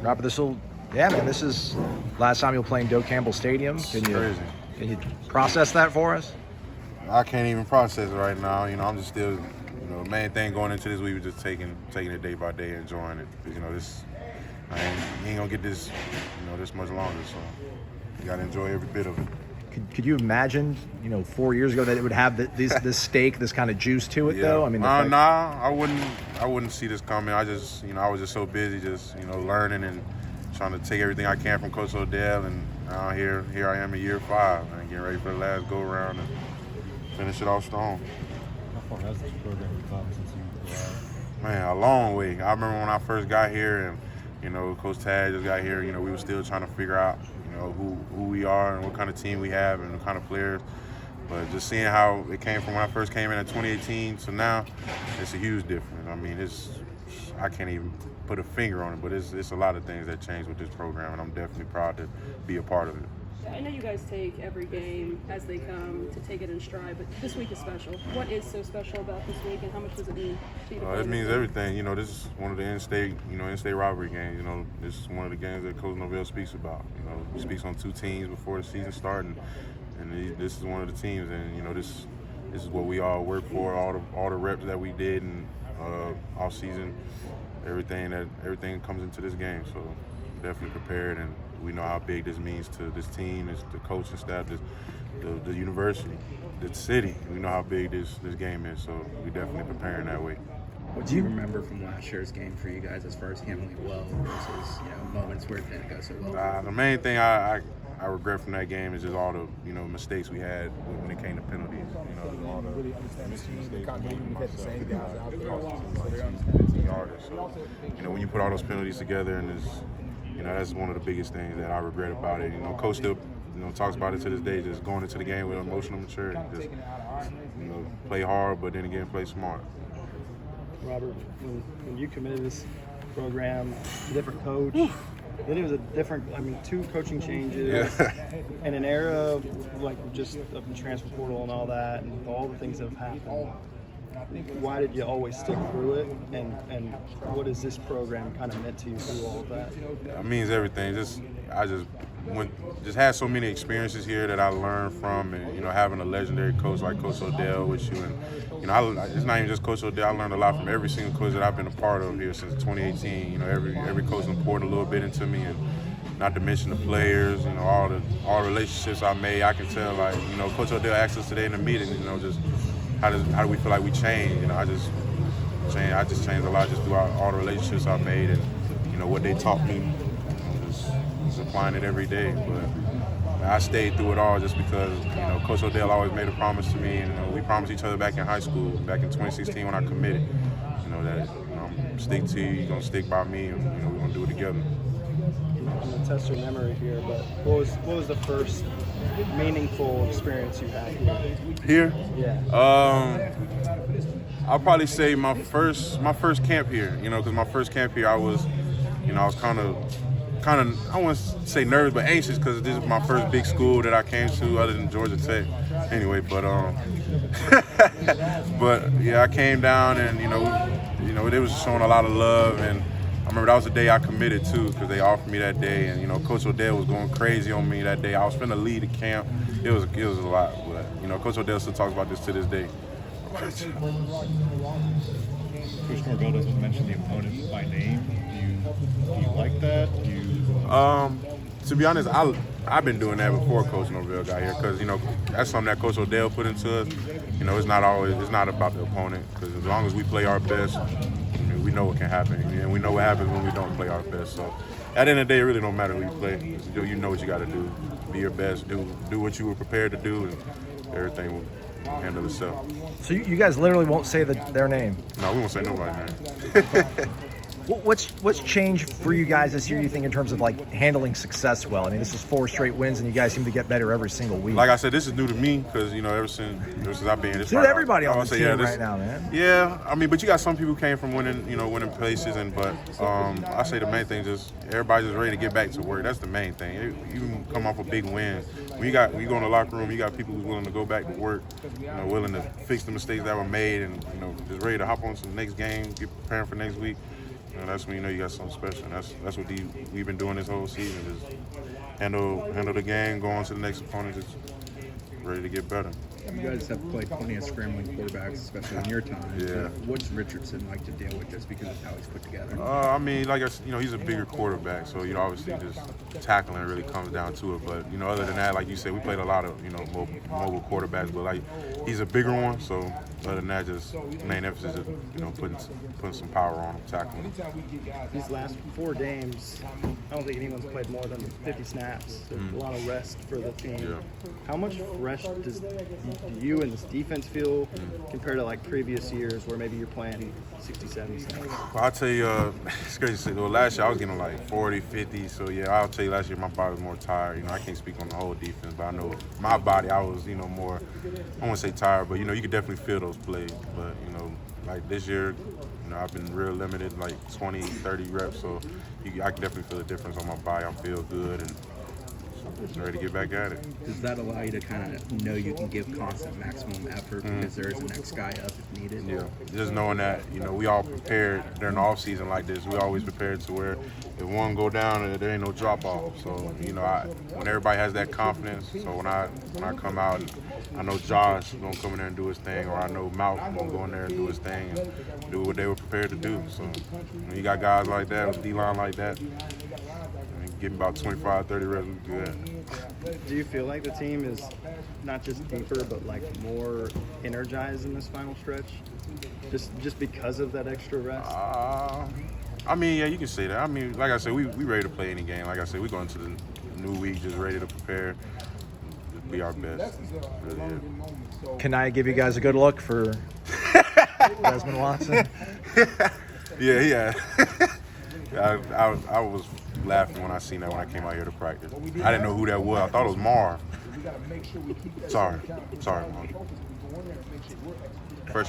wrap up this little. Yeah, man, this is last time you'll play in Doak Campbell Stadium. Crazy. Can you process that for us? I can't even process it right now. I'm just still, the main thing going into this week was just taking it day by day, enjoying it. Because, you ain't gonna get this, this much longer. So you gotta enjoy every bit of it. Could you imagine, 4 years ago that it would have this stake, this kind of juice to it, though? I mean, nah, I wouldn't see this coming. I just, I was just so busy, just learning and trying to take everything I can from Coach Odell, and here I am in year 5, and getting ready for the last go around and finish it off strong. How far has this program come since you arrived? Man, a long way. I remember when I first got here, and Coach Tad just got here. We were still trying to figure out, who we are and what kind of team we have and what kind of players. But just seeing how it came from when I first came in 2018 to now, it's a huge difference. I mean, I can't even put a finger on it, but it's a lot of things that changed with this program, and I'm definitely proud to be a part of it. I know you guys take every game as they come to take it in stride, but this week is special. What is so special about this week, and how much does it mean to you? It means everything. This is one of the in-state rivalry games. This is one of the games that Coach Norvell speaks about. He speaks on 2 teams before the season starts, and this is one of the teams. And this is what we all work for. All the reps that we did in off season, everything comes into this game. So definitely prepared, and we know how big this means to this team, the coaching staff, the university, the city. We know how big this game is, so we definitely preparing that way. What do you remember from last year's game for you guys as far as handling it well versus moments where it didn't go so well? The main thing I regret from that game is just all the mistakes we had when it came to penalties. All the mistakes. So when you put all those penalties together, and that's one of the biggest things that I regret about it. Coach still talks about it to this day, just going into the game with emotional maturity, just play hard, but then again play smart. Robert, when you committed this program, a different coach, then it was a different, 2 coaching changes, and an era of the transfer portal and all that, and all the things that have happened. Why did you always stick through it, and what has this program kind of meant to you through all of that? It means everything. I just had so many experiences here that I learned from, and having a legendary coach like Coach Odell with you, and it's not even just Coach Odell. I learned a lot from every single coach that I've been a part of here since 2018. Every coach poured a little bit into me, and not to mention the players. All the relationships I made. I can tell, Coach Odell asked us today in the meeting, just how do we feel like we changed? I just changed a lot just through all the relationships I made, and what they taught me. Just applying it every day, but I stayed through it all just because Coach Odell always made a promise to me, and we promised each other back in high school, back in 2016 when I committed. That I'm stick to you, you're gonna stick by me, and we're gonna do it together. I'm gonna test your memory here, but what was the first meaningful experience you had here? Here? Yeah. I'll probably say my first camp here. Because my first camp here, I was kind of I wouldn't say nervous, but anxious because this is my first big school that I came to, other than Georgia Tech. Anyway, but but yeah, I came down, and they was showing a lot of love, and I remember that was the day I committed too, because they offered me that day, and Coach Odell was going crazy on me that day. I was finna lead the camp. It was a lot, but Coach Odell still talks about this to this day. Coach Norvell doesn't mention the opponent by name. Do you like that? To be honest, I've been doing that before Coach Norvell got here, because that's something that Coach Odell put into us. It's not about the opponent, because as long as we play our best, we know what can happen, and we know what happens when we don't play our best. So at the end of the day, it really don't matter who you play. You know what you got to do. Be your best. Do what you were prepared to do, and everything will handle itself. So you guys literally won't say their name? No, we won't say nobody's name. What's changed for you guys this year, you think, in terms of handling success well? I mean, this is 4 straight wins, and you guys seem to get better every single week. Like I said, this is new to me because ever since I've been here, it's new to everybody on the team right now, man. Yeah, but you got some people who came from winning places, but I say the main thing just everybody's just ready to get back to work. That's the main thing. You can come off a big win. When you go in the locker room, you got people who's willing to go back to work, willing to fix the mistakes that were made, and just ready to hop on to the next game, get preparing for next week. And that's when you know you got something special. And that's what we've been doing this whole season, is handle the game, go on to the next opponent, just ready to get better. You guys have played plenty of scrambling quarterbacks, especially in your time. Yeah. What's Richardson like to deal with just because of how he's put together? I mean, like he's a bigger quarterback, so obviously just tackling really comes down to it. But other than that, like you said, we played a lot of mobile quarterbacks, but like he's a bigger one. So other than that, just main emphasis is putting some power on him, tackling him. These last 4 games, I don't think anyone's played more than 50 snaps. So a lot of rest for the team. Yeah. How much rest do you and this defense feel compared to like previous years where maybe you're playing 60, 70 snaps? Well, I'll tell you, it's crazy to say. Well, last year I was getting like 40, 50. So yeah, I'll tell you, last year my body was more tired. I can't speak on the whole defense, but I know my body, I was more, I won't say tired, but you could definitely feel those plays. But like this year, I've been real limited, like 20, 30 reps. So I can definitely feel the difference on my body. I feel good and just ready to get back at it. Does that allow you to kind of know you can give constant maximum effort because there is a next guy up if needed? Yeah, just knowing that, we all prepared during the off season like this. We always prepared to where if one go down, there ain't no drop off. So, when everybody has that confidence, so when I come out, I know Josh is gonna come in there and do his thing, or I know Malcolm gonna go in there and do his thing and do what they were prepared to do. So when you got guys like that, with D-line like that, getting about 25, 30 reps, we good. Do you feel like the team is not just deeper, but like more energized in this final stretch? Just because of that extra rest? I mean, yeah, you can say that. I mean, like I said, we ready to play any game. Like I said, we going to the new week just ready to prepare, just be our best. Really it. Can I give you guys a good look for Desmond Watson? Yeah. I was laughing when I seen that when I came out here to practice. I didn't know who that was. I thought it was Marv. Sorry, Marv. Freshman.